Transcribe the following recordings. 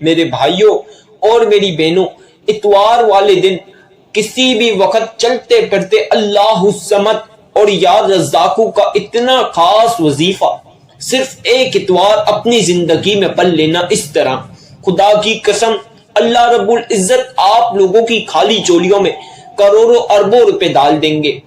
میرے بھائیوں اور میری بہنوں، اتوار والے دن کسی بھی وقت چلتے پھرتے اللہ الصمد اور یا رزاقو کا اتنا خاص وظیفہ صرف ایک اتوار اپنی زندگی میں پڑھ لینا، اس طرح خدا کی قسم اللہ رب العزت آپ لوگوں کی خالی چولیوں میں کروڑوں اربوں روپے ڈال دیں گے۔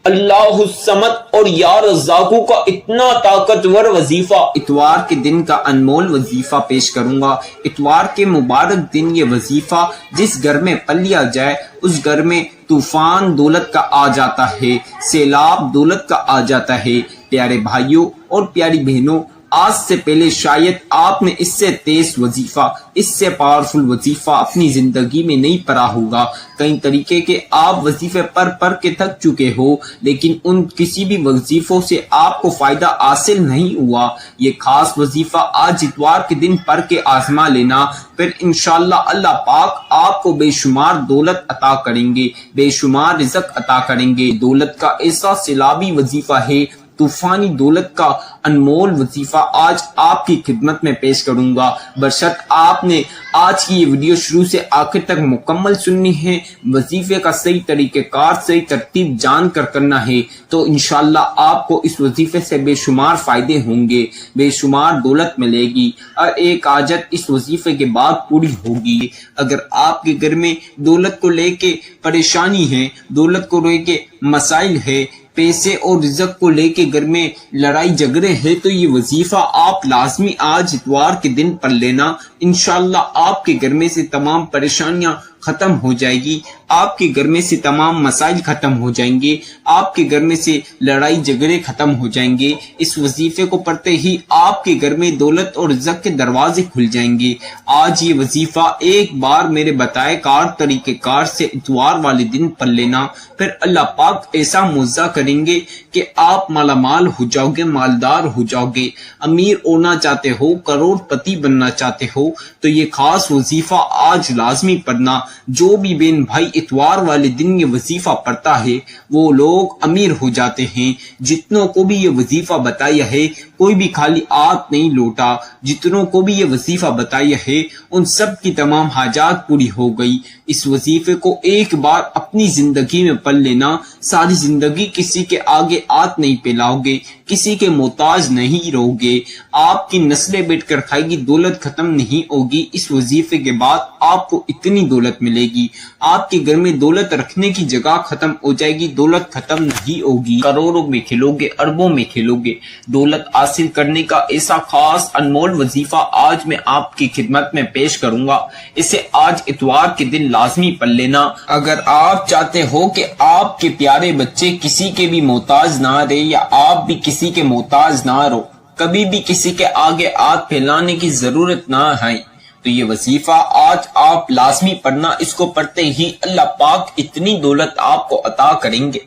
اللہ الصمد اور یا رزاقو کا اتنا طاقتور وظیفہ، اتوار کے دن کا انمول وظیفہ پیش کروں گا۔ اتوار کے مبارک دن یہ وظیفہ جس گھر میں پڑھ لیا جائے اس گھر میں طوفان دولت کا آ جاتا ہے، سیلاب دولت کا آ جاتا ہے۔ پیارے بھائیوں اور پیاری بہنوں، آج سے پہلے شاید آپ نے اس سے تیز وظیفہ، اس سے پاورفل وظیفہ اپنی زندگی میں نہیں پڑھا ہوگا۔ کئی طریقے کے آپ وظیفے پڑھ کے تھک چکے ہو، لیکن ان کسی بھی وظیفوں سے آپ کو فائدہ حاصل نہیں ہوا۔ یہ خاص وظیفہ آج اتوار کے دن پڑھ کے آزما لینا، پھر انشاءاللہ اللہ پاک آپ کو بے شمار دولت عطا کریں گے، بے شمار رزق عطا کریں گے۔ دولت کا ایسا سیلابی وظیفہ ہے، طوفانی دولت کا انمول وظیفہ آج آپ کی خدمت میں پیش کروں گا۔ برشت آپ نے آج کی یہ ویڈیو شروع سے آخر تک مکمل سننی ہے، وظیفے کا صحیح طریقہ کار، صحیح ترتیب جان کر کرنا ہے، تو انشاءاللہ آپ کو اس وظیفے سے بے شمار فائدے ہوں گے، بے شمار دولت ملے گی، اور ایک حاجت اس وظیفے کے بعد پوری ہوگی۔ اگر آپ کے گھر میں دولت کو لے کے پریشانی ہے، دولت کو لے کے مسائل ہے، پیسے اور رزق کو لے کے گھر میں لڑائی جھگڑے ہیں، تو یہ وظیفہ آپ لازمی آج اتوار کے دن پڑھ لینا۔ انشاءاللہ آپ کے گھر میں سے تمام پریشانیاں ختم ہو جائے گی، آپ کے گھر میں سے تمام مسائل ختم ہو جائیں گے، آپ کے گھر میں سے لڑائی جھگڑے ختم ہو جائیں گے۔ اس وظیفے کو پڑھتے ہی آپ کے گھر میں دولت اور رزق کے دروازے کھل جائیں گے۔ آج یہ وظیفہ ایک بار میرے بتائے کار طریقہ کار سے اتوار والے دن پڑھ لینا، پھر اللہ پاک ایسا معجزہ کریں گے کہ آپ مالا مال ہو جاؤ گے، مالدار ہو جاؤ گے۔ امیر ہونا چاہتے ہو، کروڑ پتی بننا چاہتے ہو، تو یہ خاص وظیفہ آج لازمی پڑھنا۔ جو بھی بہن بھائی اتوار والے دن یہ وظیفہ پڑھتا ہے وہ لوگ امیر ہو جاتے ہیں۔ جتنوں کو بھی یہ وظیفہ بتایا ہے کوئی بھی خالی ہاتھ نہیں لوٹا، جتنوں کو بھی یہ وظیفہ بتایا ہے ان سب کی تمام حاجات پوری ہو گئی۔ اس وظیفے کو ایک بار اپنی زندگی میں پڑھ لینا، ساری زندگی کسی کے آگے ہاتھ نہیں پھیلاؤ گے، کسی کے محتاج نہیں رہو گے، آپ کی نسلیں بیٹھ کر کھائے گی، دولت ختم نہیں ہوگی۔ اس وظیفے کے بعد آپ کو اتنی دولت ملے گی، آپ کے گھر میں دولت رکھنے کی جگہ ختم ہو جائے گی، دولت ختم نہیں ہوگی، کروڑوں میں کھیلو گے، اربوں میں کھیلو گے۔ دولت حاصل کرنے کا ایسا خاص انمول وظیفہ آج میں آپ کی خدمت میں پیش کروں گا، اسے آج اتوار کے دن لازمی پڑھ لینا۔ اگر آپ چاہتے ہو کہ آپ کے پیارے بچے کسی کے بھی محتاج نہ رہے، یا آپ بھی کسی کے محتاج نہ رہو، کبھی بھی کسی کے آگے ہاتھ پھیلانے کی ضرورت نہ ہے، تو یہ وظیفہ آج آپ لازمی پڑھنا۔ اس کو پڑھتے ہی اللہ پاک اتنی دولت آپ کو عطا کریں گے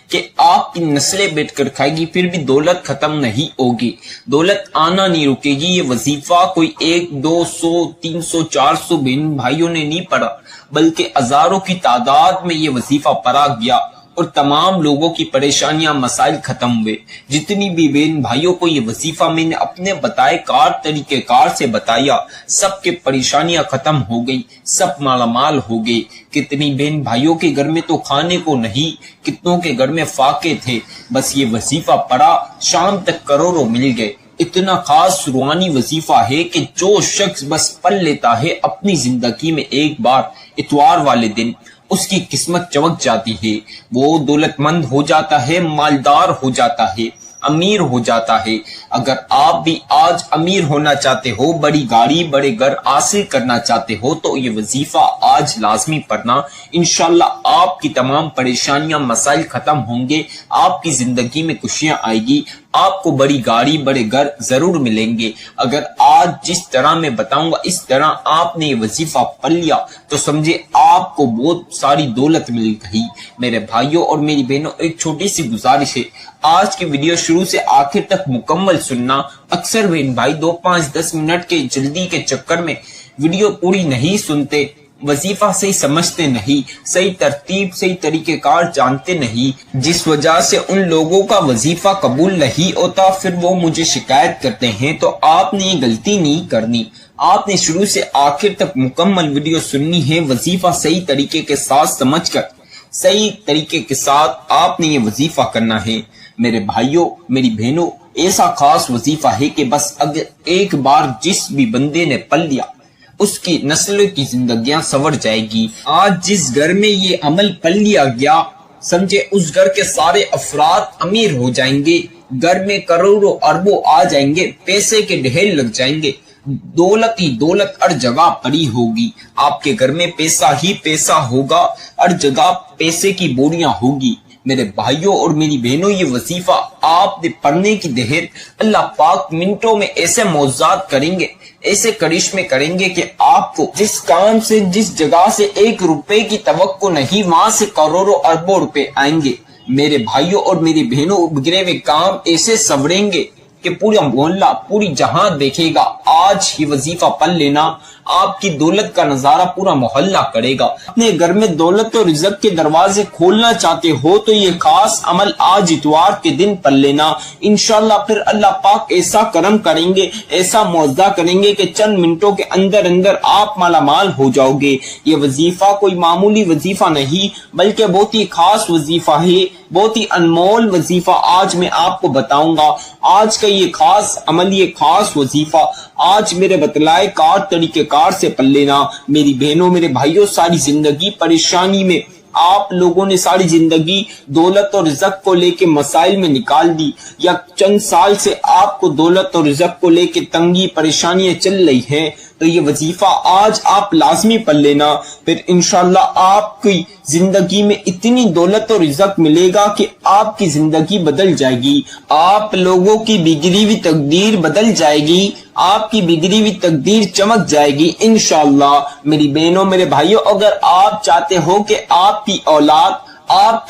کہ آپ کی نسلیں بیٹھ کر کھائے گی، پھر بھی دولت ختم نہیں ہوگی، دولت آنا نہیں رکے گی۔ یہ وظیفہ کوئی 100، 200، 300، 400 بہن بھائیوں نے نہیں پڑھا، بلکہ ہزاروں کی تعداد میں یہ وظیفہ پڑھا گیا، اور تمام لوگوں کی پریشانیاں مسائل ختم ہوئے۔ جتنی بھی بہن بھائیوں کو یہ وظیفہ میں نے اپنے بتائے کار طریقہ کار سے بتایا، سب کے پریشانیاں ختم ہو گئی، سب مالا مال ہو گئے۔ کتنی بہن بھائیوں کے گھر میں تو کھانے کو نہیں، کتنوں کے گھر میں فاقے تھے، بس یہ وظیفہ پڑھا شام تک کروڑوں مل گئے۔ اتنا خاص روحانی وظیفہ ہے کہ جو شخص بس پڑھ لیتا ہے اپنی زندگی میں ایک بار اتوار والے دن، اس کی قسمت چمک جاتی ہے، وہ دولت مند ہو جاتا ہے، مالدار ہو جاتا ہے، امیر ہو جاتا ہے۔ اگر آپ بھی آج امیر ہونا چاہتے ہو، بڑی گاڑی بڑے گھر حاصل کرنا چاہتے ہو، تو یہ وظیفہ آج لازمی پڑھنا۔ انشاءاللہ آپ کی تمام پریشانیاں مسائل ختم ہوں گے، آپ کی زندگی میں خوشیاں آئے گی، آپ کو بڑی گاڑی بڑے گھر ضرور ملیں گے۔ اگر آج جس طرح میں بتاؤں گا اس طرح آپ نے یہ وظیفہ پڑھ لیا تو سمجھے آپ کو بہت ساری دولت مل گئی۔ میرے بھائیوں اور میری بہنوں، ایک چھوٹی سی گزارش ہے، آج کی ویڈیو شروع سے آخر تک مکمل سننا۔ اکثر بہن بھائی 2، 5، 10 منٹ کے جلدی کے چکر میں ویڈیو پوری نہیں سنتے، وظیفہ صحیح سمجھتے نہیں، صحیح ترتیب صحیح طریقہ کار جانتے نہیں، جس وجہ سے ان لوگوں کا وظیفہ قبول نہیں ہوتا، پھر وہ مجھے شکایت کرتے ہیں۔ تو آپ نے یہ غلطی نہیں کرنی، آپ نے شروع سے آخر تک مکمل ویڈیو سننی ہے، وظیفہ صحیح طریقے کے ساتھ سمجھ کر صحیح طریقے کے ساتھ آپ نے یہ وظیفہ کرنا ہے۔ میرے بھائیوں، میری بہنوں، ایسا خاص وظیفہ ہے کہ بس اگر ایک بار جس بھی بندے نے پڑھ لیا اس کی نسلوں کی زندگیاں سنور جائے گی۔ آج جس گھر میں یہ عمل پڑھ لیا گیا، سمجھے اس گھر کے سارے افراد امیر ہو جائیں گے، گھر میں کروڑوں اربوں آ جائیں گے، پیسے کے ڈھیر لگ جائیں گے، دولت ہی دولت ہر جگہ پڑی ہوگی، آپ کے گھر میں پیسہ ہی پیسہ ہوگا، ہر جگہ پیسے کی بوریاں ہوگی۔ میرے بھائیوں اور میری بہنوں، یہ وظیفہ آپ نے پڑھنے کی دہر اللہ پاک منٹوں میں ایسے معجزات کریں گے، ایسے کرشمے کریں گے کہ آپ کو جس کام سے، جس جگہ سے 1 روپے کی توقع نہیں، وہاں سے کروڑوں اربوں روپے آئیں گے۔ میرے بھائیوں اور میری بہنوں، بگڑے ہوئے کام ایسے سنوریں گے کہ پورا محلہ، پوری جہاں دیکھے گا۔ آج ہی وظیفہ پڑھ لینا، آپ کی دولت کا نظارہ پورا محلہ کرے گا۔ اپنے گھر میں دولت اور رزق کے دروازے کھولنا چاہتے ہو تو یہ خاص عمل آج اتوار کے دن پڑھ لینا، انشاءاللہ پھر اللہ پاک ایسا کرم کریں گے، ایسا معجزہ کریں گے کہ چند منٹوں کے اندر اندر آپ مالا مال ہو جاؤ گے۔ یہ وظیفہ کوئی معمولی وظیفہ نہیں بلکہ بہت ہی خاص وظیفہ ہے، بہت ہی انمول وظیفہ آج میں آپ کو بتاؤں گا۔ آج کا یہ خاص عمل، یہ خاص وظیفہ آج میرے بتلائے کار طریقے کار سے پڑھ لینا۔ میری بہنوں، میرے بھائیوں، ساری زندگی پریشانی میں آپ لوگوں نے ساری زندگی دولت اور رزق کو لے کے مسائل میں نکال دی، یا چند سال سے آپ کو دولت اور رزق کو لے کے تنگی پریشانیاں چل رہی ہیں، تو یہ وظیفہ آج آپ لازمی پڑھ لینا، پھر انشاءاللہ آپ کی زندگی میں اتنی دولت اور رزق ملے گا کہ آپ کی زندگی بدل جائے گی، آپ لوگوں کی بگڑی ہوئی تقدیر بدل جائے گی، آپ کی بگڑی ہوئی تقدیر چمک جائے گی انشاءاللہ۔ میری بہنوں، میرے بھائیوں، اگر آپ چاہتے ہو کہ آپ کی اولاد، آپ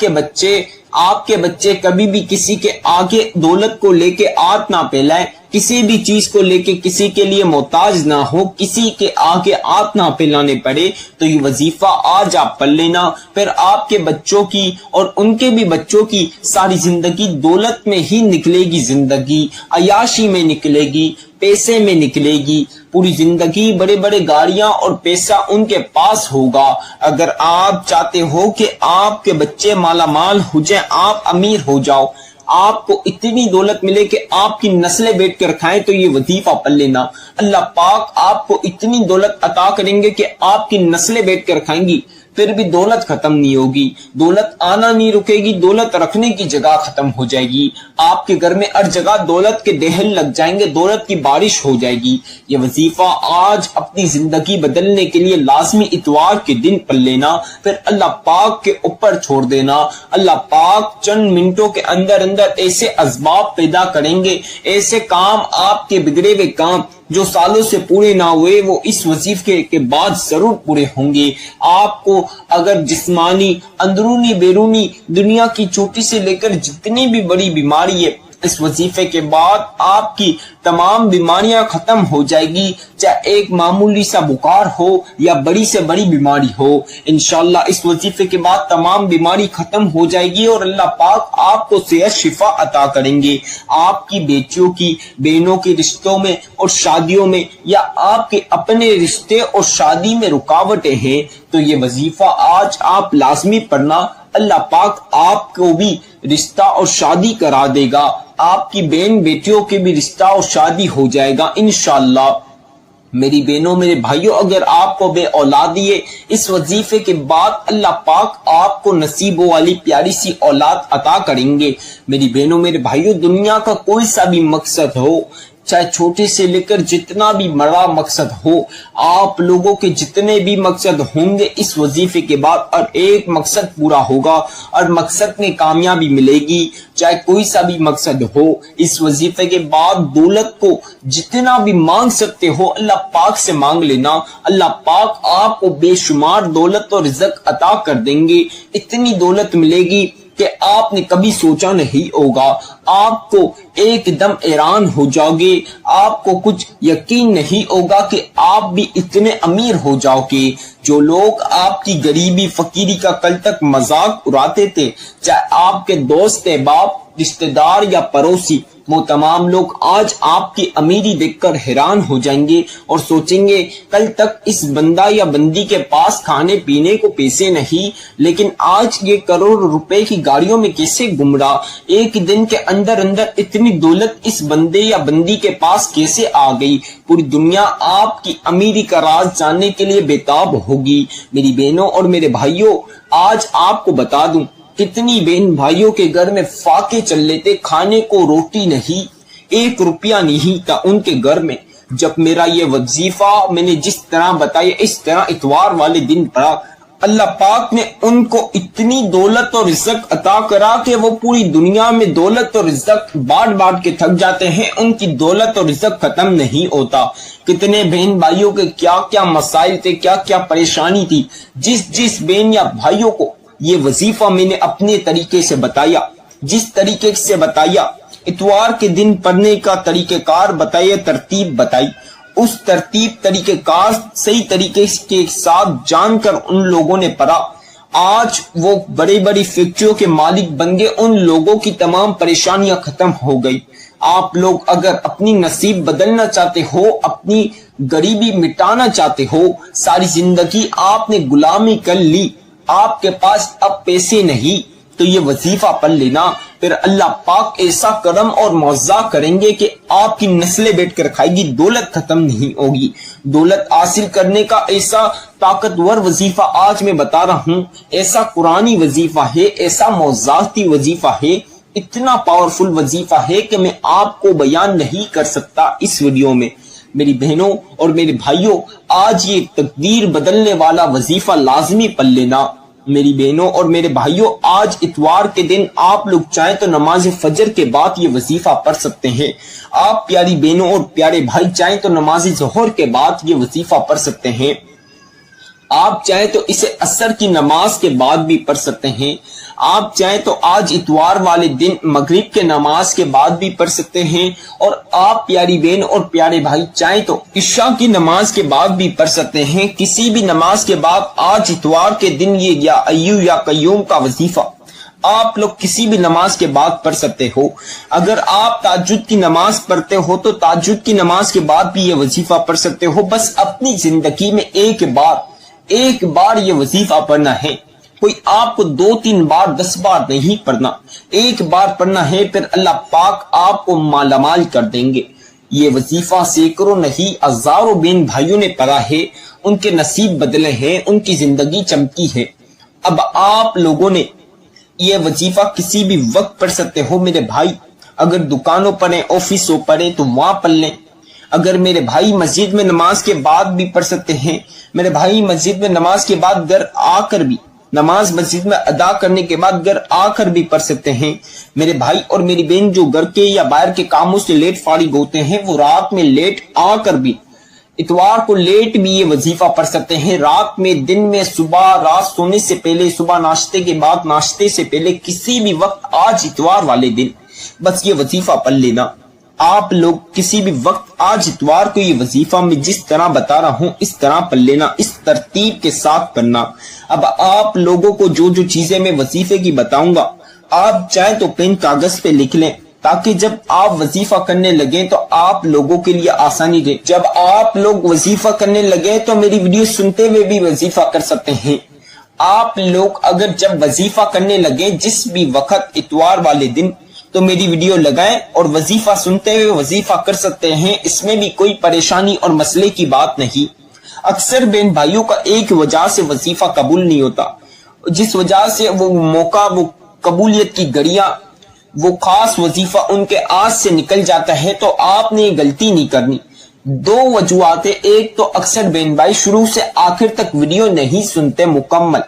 کے بچے کبھی بھی کسی کے آگے دولت کو لے کے ہاتھ نہ پھیلائیں، کسی بھی چیز کو لے کے کسی کے لیے محتاج نہ ہو، کسی کے آگے ہاتھ نہ پھیلانے پڑے، تو یہ وظیفہ آج آپ پڑھ لینا، پھر آپ کے بچوں کی اور ان کے بھی بچوں کی ساری زندگی دولت میں ہی نکلے گی، زندگی عیاشی میں نکلے گی، پیسے میں نکلے گی، پوری زندگی بڑے بڑے گاڑیاں اور پیسہ ان کے پاس ہوگا۔ اگر آپ چاہتے ہو کہ آپ کے بچے مالا مال ہو جائیں، آپ امیر ہو جاؤ، آپ کو اتنی دولت ملے کہ آپ کی نسلیں بیٹھ کر کھائیں، تو یہ وظیفہ پڑھ لینا۔ اللہ پاک آپ کو اتنی دولت عطا کریں گے کہ آپ کی نسلیں بیٹھ کر کھائیں گی، پھر بھی دولت ختم نہیں ہوگی، دولت آنا نہیں رکے گی، دولت رکھنے کی جگہ ختم ہو جائے گی، آپ کے گھر میں ہر جگہ دولت کے ڈھیر لگ جائیں گے، دولت کی بارش ہو جائے گی۔ یہ وظیفہ آج اپنی زندگی بدلنے کے لیے لازمی اتوار کے دن پڑھ لینا، پھر اللہ پاک کے اوپر چھوڑ دینا۔ اللہ پاک چند منٹوں کے اندر اندر ایسے اسباب پیدا کریں گے، ایسے کام آپ کے بگڑے ہوئے کام جو سالوں سے پورے نہ ہوئے وہ اس وظیفے کے بعد ضرور پورے ہوں گے۔ آپ کو اگر جسمانی، اندرونی، بیرونی دنیا کی چھوٹی سے لے کر جتنی بھی بڑی بیماری ہے، اس وظیفے کے بعد آپ کی تمام بیماریاں ختم ہو جائے گی، چاہے ایک معمولی سا بخار ہو یا بڑی سے بڑی بیماری ہو، انشاءاللہ اس وظیفے کے بعد تمام بیماری ختم ہو جائے گی اور اللہ پاک آپ کو صحت شفا عطا کریں گے۔ آپ کی بیٹیوں کی، بہنوں کے رشتوں میں اور شادیوں میں، یا آپ کے اپنے رشتے اور شادی میں رکاوٹیں ہیں، تو یہ وظیفہ آج آپ لازمی پڑھنا، اللہ پاک آپ کو بھی رشتہ اور شادی کرا دے گا، آپ کی بہن بیٹیوں کے بھی رشتہ اور شادی ہو جائے گا انشاءاللہ۔ میری بہنوں، میرے بھائیوں، اگر آپ کو بے اولادی ہے، اس وظیفے کے بعد اللہ پاک آپ کو نصیبوں والی پیاری سی اولاد عطا کریں گے۔ میری بہنوں، میرے بھائیوں، دنیا کا کوئی سا بھی مقصد ہو، چاہے چھوٹے سے لے کر جتنا بھی بڑا مقصد ہو، آپ لوگوں کے جتنے بھی مقصد ہوں گے، اس وظیفے کے بعد اور ایک مقصد پورا ہوگا اور مقصد میں کامیابی ملے گی، چاہے کوئی سا بھی مقصد ہو۔ اس وظیفے کے بعد دولت کو جتنا بھی مانگ سکتے ہو اللہ پاک سے مانگ لینا، اللہ پاک آپ کو بے شمار دولت اور رزق عطا کر دیں گے، اتنی دولت ملے گی کہ آپ نے کبھی سوچا نہیں ہوگا، آپ کو ایک دم حیران ہو جاؤ گے، آپ کو کچھ یقین نہیں ہوگا کہ آپ بھی اتنے امیر ہو جاؤ گے۔ جو لوگ آپ کی غریبی فقیری کا کل تک مذاق اڑاتے تھے، چاہے آپ کے دوست احباب رشتہ دار یا پڑوسی، وہ تمام لوگ آج آپ کی امیری دیکھ کر حیران ہو جائیں گے اور سوچیں گے کل تک اس بندہ یا بندی کے پاس کھانے پینے کو پیسے نہیں، لیکن آج یہ کروڑ روپے کی گاڑیوں میں کیسے گم رہا، ایک دن کے اندر اندر اتنی دولت اس بندے یا بندی کے پاس کیسے آ گئی۔ پوری دنیا آپ کی امیری کا راز جاننے کے لیے بےتاب ہوگی۔ میری بہنوں اور میرے بھائیوں، آج آپ کو بتا دوں کتنی بہن بھائیوں کے گھر میں فاقے چل لیتے، کھانے کو روٹی نہیں، 1 روپیہ نہیں تھا ان کے گھر میں۔ جب میرا یہ وظیفہ میں نے جس طرح بتایا، اس طرح اتوار والے دن پڑھا، اللہ پاک نے ان کو اتنی دولت اور رزق عطا کرا کہ وہ پوری دنیا میں دولت اور رزق بانٹ کے تھک جاتے ہیں، ان کی دولت اور رزق ختم نہیں ہوتا۔ کتنے بہن بھائیوں کے کیا کیا مسائل تھے، کیا کیا پریشانی تھی، جس بہن یا بھائیوں کو یہ وظیفہ میں نے اپنے طریقے سے بتایا، جس طریقے سے بتایا، اتوار کے دن پڑھنے کا طریقہ کار بتایا، ترتیب بتائی، اس ترتیب طریقہ کار صحیح طریقے کے ساتھ جان کر ان لوگوں نے پڑھا، آج وہ بڑی بڑی فیکٹریوں کے مالک بن گئے، ان لوگوں کی تمام پریشانیاں ختم ہو گئی۔ آپ لوگ اگر اپنی نصیب بدلنا چاہتے ہو، اپنی غریبی مٹانا چاہتے ہو، ساری زندگی آپ نے غلامی کر لی، آپ کے پاس اب پیسے نہیں، تو یہ وظیفہ پڑھ لینا، پھر اللہ پاک ایسا کرم اور معاوضہ کریں گے کہ آپ کی نسلیں بیٹھ کر کھائے گی، دولت ختم نہیں ہوگی۔ دولت حاصل کرنے کا ایسا طاقتور وظیفہ آج میں بتا رہا ہوں، ایسا قرآنی وظیفہ ہے، ایسا معاوضاتی وظیفہ ہے، اتنا پاورفل وظیفہ ہے کہ میں آپ کو بیان نہیں کر سکتا اس ویڈیو میں۔ میری بہنوں اور میرے بھائیوں، آج یہ تقدیر بدلنے والا وظیفہ لازمی پڑھ لینا۔ میری بہنوں اور میرے بھائیوں، آج اتوار کے دن آپ لوگ چاہیں تو نماز فجر کے بعد یہ وظیفہ پڑھ سکتے ہیں۔ آپ پیاری بہنوں اور پیارے بھائی چاہیں تو نماز ظہر کے بعد یہ وظیفہ پڑھ سکتے ہیں۔ آپ چاہیں تو اسے عصر کی نماز کے بعد بھی پڑھ سکتے ہیں۔ آپ چاہیں تو آج اتوار والے دن مغرب کے نماز کے بعد بھی پڑھ سکتے ہیں، اور آپ پیاری بہن اور پیارے بھائی چاہیں تو عشاء کی نماز کے بعد بھی پڑھ سکتے ہیں۔ کسی بھی نماز کے بعد آج اتوار کے دن یہ یا ایو یا قیوم کا وظیفہ آپ لوگ کسی بھی نماز کے بعد پڑھ سکتے ہو۔ اگر آپ تہجد کی نماز پڑھتے ہو تو تہجد کی نماز کے بعد بھی یہ وظیفہ پڑھ سکتے ہو۔ بس اپنی زندگی میں ایک بار یہ وظیفہ پڑھنا ہے، کوئی آپ کو 2-3 بار 10 بار نہیں پڑھنا، ایک بار پڑھنا ہے، پھر اللہ پاک آپ کو مالا مال کر دیں گے۔ یہ وظیفہ سینکڑوں نہیں ہزاروں بہن بھائیوں نے پڑھا ہے، ان کے نصیب بدلے ہیں، ان کی زندگی چمکی ہے۔ اب آپ لوگوں نے یہ وظیفہ کسی بھی وقت پڑھ سکتے ہو میرے بھائی، اگر دکانوں پڑھیں، آفسوں پڑھیں تو وہاں پڑھ لیں۔ اگر میرے بھائی مسجد میں نماز کے بعد بھی پڑھ سکتے ہیں، میرے بھائی مسجد میں نماز کے بعد گھر آ کر بھی، نماز مسجد میں ادا کرنے کے بعد گھر آ کر بھی پڑھ سکتے ہیں۔ میرے بھائی اور میری بہن جو گھر کے یا باہر کے کاموں سے لیٹ فارغ ہوتے ہیں، وہ رات میں لیٹ آ کر بھی، اتوار کو لیٹ بھی یہ وظیفہ پڑھ سکتے ہیں، رات میں، دن میں، صبح، رات سونے سے پہلے، صبح ناشتے کے بعد، ناشتے سے پہلے، کسی بھی وقت آج اتوار والے دن بس یہ وظیفہ پڑھ لینا۔ آپ لوگ کسی بھی وقت آج اتوار کو یہ وظیفہ میں جس طرح بتا رہا ہوں اس طرح پڑھ لینا، اس ترتیب کے ساتھ پڑھنا۔ اب آپ لوگوں کو جو جو چیزیں میں وظیفے کی بتاؤں گا، آپ چاہیں تو پین کاغذ پہ لکھ لیں، تاکہ جب آپ وظیفہ کرنے لگیں تو آپ لوگوں کے لیے آسانی رہے۔ جب آپ لوگ وظیفہ کرنے لگے تو میری ویڈیو سنتے ہوئے بھی وظیفہ کر سکتے ہیں۔ آپ لوگ اگر جب وظیفہ کرنے لگے جس بھی وقت اتوار والے دن، تو میری ویڈیو لگائیں اور وظیفہ سنتے ہوئے وظیفہ کر سکتے ہیں، اس میں بھی کوئی پریشانی اور مسئلے کی بات نہیں۔ اکثر بہن بھائیوں کا ایک وجہ سے وظیفہ قبول نہیں ہوتا، جس وجہ سے وہ موقع، وہ قبولیت کی گھڑیاں، وہ خاص وظیفہ ان کے ہاتھ سے نکل جاتا ہے، تو آپ نے یہ غلطی نہیں کرنی۔ 2 وجوہات ہیں، ایک تو اکثر بہن بھائی شروع سے آخر تک ویڈیو نہیں سنتے مکمل۔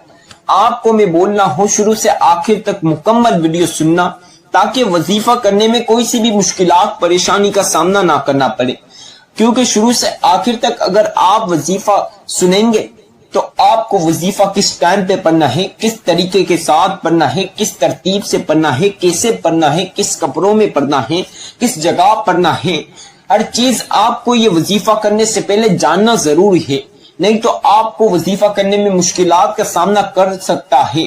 آپ کو میں بولنا ہوں شروع سے آخر تک مکمل ویڈیو سننا، تاکہ وظیفہ کرنے میں کوئی سی بھی مشکلات، پریشانی کا سامنا نہ کرنا پڑے۔ کیونکہ شروع سے آخر تک اگر آپ وظیفہ سنیں گے تو آپ کو وظیفہ کس ٹائم پہ پڑھنا ہے، کس طریقے کے ساتھ پڑھنا ہے، کس ترتیب سے پڑھنا ہے، کیسے پڑھنا ہے، کس کپڑوں میں پڑھنا ہے، کس جگہ پڑھنا ہے، ہر چیز آپ کو یہ وظیفہ کرنے سے پہلے جاننا ضروری ہے، نہیں تو آپ کو وظیفہ کرنے میں مشکلات کا سامنا کر سکتا ہے۔